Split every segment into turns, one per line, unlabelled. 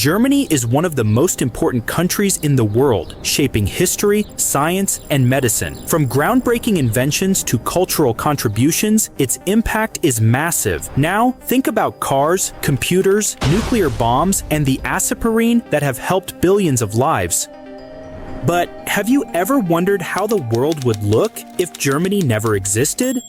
Germany is one of the most important countries in the world, shaping history, science, and medicine. From groundbreaking inventions to cultural contributions, its impact is massive. Now, think about cars, computers, nuclear bombs, and the aispirine that have helped billions of lives. But have you ever wondered how the world would look if Germany never existed?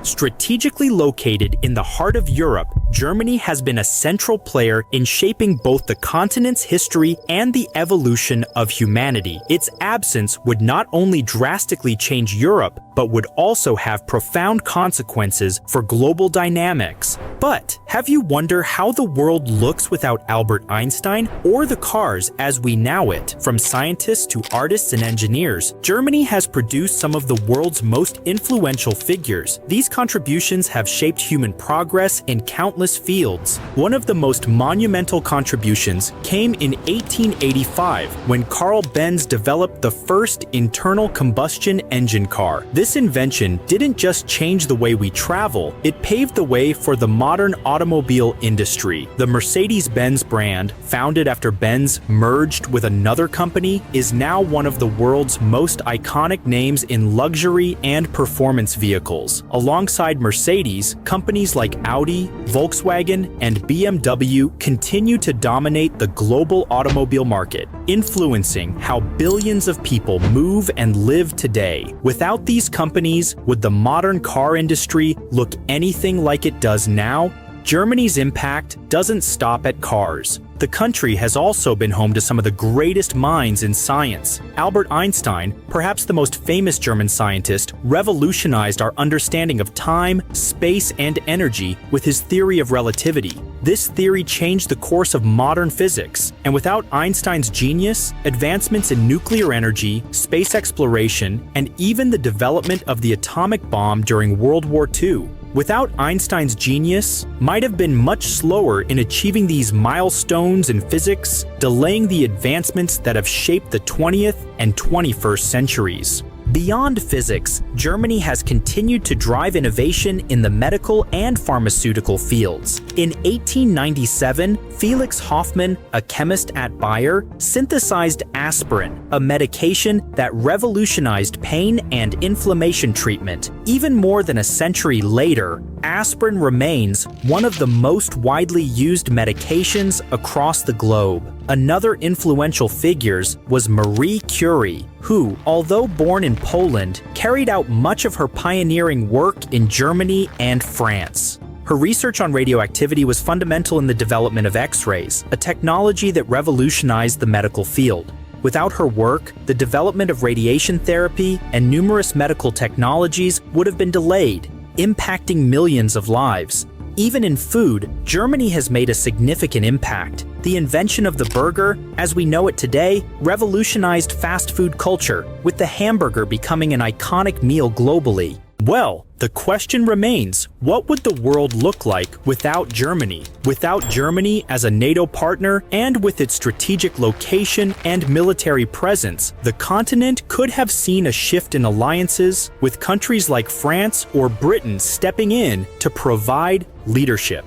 Strategically located in the heart of Europe, Germany has been a central player in shaping both the continent's history and the evolution of humanity. Its absence would not only drastically change Europe, but would also have profound consequences for global dynamics. But have you wondered how the world looks without Albert Einstein or the cars as we know it? From scientists to artists and engineers, Germany has produced some of the world's most influential figures. These contributions have shaped human progress in countless fields. One of the most monumental contributions came in 1885 when Carl Benz developed the first internal combustion engine car. This invention didn't just change the way we travel, it paved the way for the modern automobile industry. The Mercedes-Benz brand, founded after Benz merged with another company, is now one of the world's most iconic names in luxury and performance vehicles. Alongside Mercedes, companies like Audi, Volkswagen, and BMW continue to dominate the global automobile market, influencing how billions of people move and live today. Without these companies, would the modern car industry look anything like it does now? Germany's impact doesn't stop at cars. The country has also been home to some of the greatest minds in science. Albert Einstein, perhaps the most famous German scientist, revolutionized our understanding of time, space, and energy with his theory of relativity. This theory changed the course of modern physics, and without Einstein's genius, advancements in nuclear energy, space exploration, and even the development of the atomic bomb during World War II, without Einstein's genius, might have been much slower in achieving these milestones in physics, delaying the advancements that have shaped the 20th and 21st centuries. Beyond physics, Germany has continued to drive innovation in the medical and pharmaceutical fields. In 1897, Felix Hoffmann, a chemist at Bayer, synthesized aspirin, a medication that revolutionized pain and inflammation treatment. Even more than a century later, aspirin remains one of the most widely used medications across the globe. Another influential figure was Marie Curie, who, although born in Poland, carried out much of her pioneering work in Germany and France. Her research on radioactivity was fundamental in the development of X-rays, a technology that revolutionized the medical field. Without her work, the development of radiation therapy and numerous medical technologies would have been delayed, impacting millions of lives. Even in food, Germany has made a significant impact. The invention of the burger, as we know it today, revolutionized fast food culture, with the hamburger becoming an iconic meal globally. Well, the question remains, what would the world look like without Germany? Without Germany as a NATO partner and with its strategic location and military presence, the continent could have seen a shift in alliances, with countries like France or Britain stepping in to provide leadership.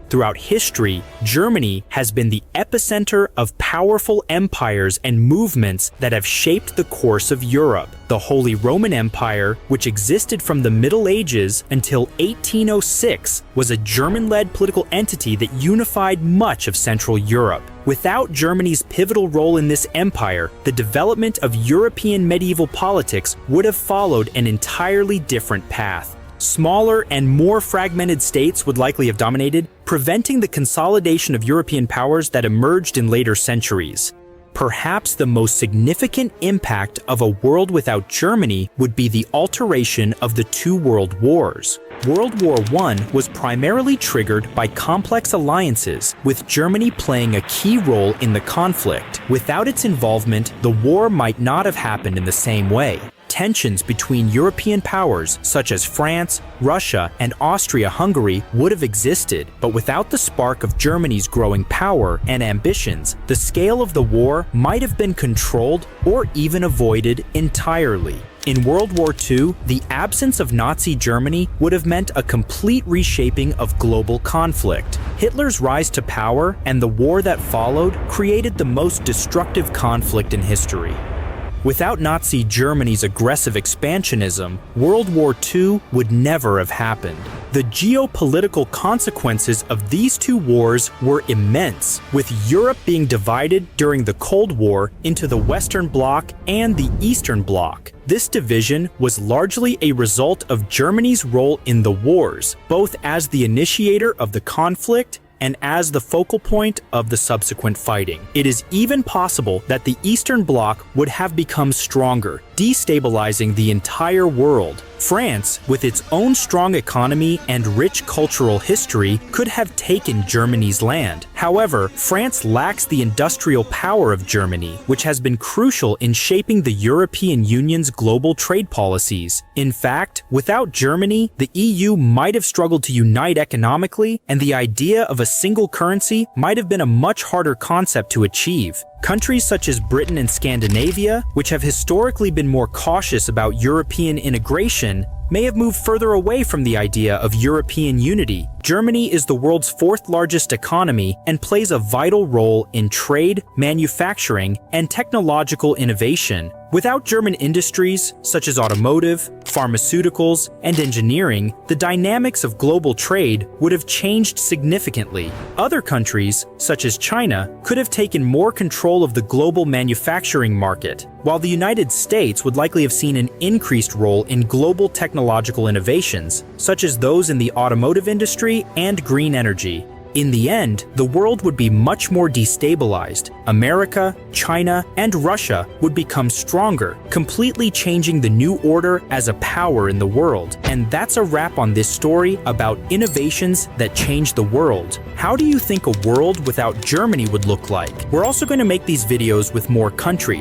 Throughout history, Germany has been the epicenter of powerful empires and movements that have shaped the course of Europe. The Holy Roman Empire, which existed from the Middle Ages until 1806, was a German-led political entity that unified much of Central Europe. Without Germany's pivotal role in this empire, the development of European medieval politics would have followed an entirely different path. Smaller and more fragmented states would likely have dominated, preventing the consolidation of European powers that emerged in later centuries. Perhaps the most significant impact of a world without Germany would be the alteration of the two world wars. World War I was primarily triggered by complex alliances, with Germany playing a key role in the conflict. Without its involvement, the war might not have happened in the same way. tensions between European powers such as France, Russia, and Austria-Hungary would have existed, but without the spark of Germany's growing power and ambitions, the scale of the war might have been controlled or even avoided entirely. In World War II, the absence of Nazi Germany would have meant a complete reshaping of global conflict. Hitler's rise to power and the war that followed created the most destructive conflict in history. Without Nazi Germany's aggressive expansionism, World War II would never have happened. The geopolitical consequences of these two wars were immense, with Europe being divided during the Cold War into the Western Bloc and the Eastern Bloc. This division was largely a result of Germany's role in the wars, both as the initiator of the conflict and as the focal point of the subsequent fighting. It is even possible that the Eastern Bloc would have become stronger, destabilizing the entire world. France, with its own strong economy and rich cultural history, could have taken Germany's land. However, France lacks the industrial power of Germany, which has been crucial in shaping the European Union's global trade policies. In fact, without Germany, the EU might have struggled to unite economically, and the idea of a single currency might have been a much harder concept to achieve. Countries such as Britain and Scandinavia, which have historically been more cautious about European integration, may have moved further away from the idea of European unity. Germany is the world's fourth largest economy and plays a vital role in trade, manufacturing, and technological innovation. Without German industries, such as automotive, pharmaceuticals, and engineering, the dynamics of global trade would have changed significantly. Other countries, such as China, could have taken more control of the global manufacturing market, while the United States would likely have seen an increased role in global technological innovations, such as those in the automotive industry and green energy. In the end, the world would be much more destabilized. America, China, and Russia would become stronger, completely changing the new order as a power in the world. And that's a wrap on this story about innovations that changed the world. How do you think a world without Germany would look like? We're also going to make these videos with more countries,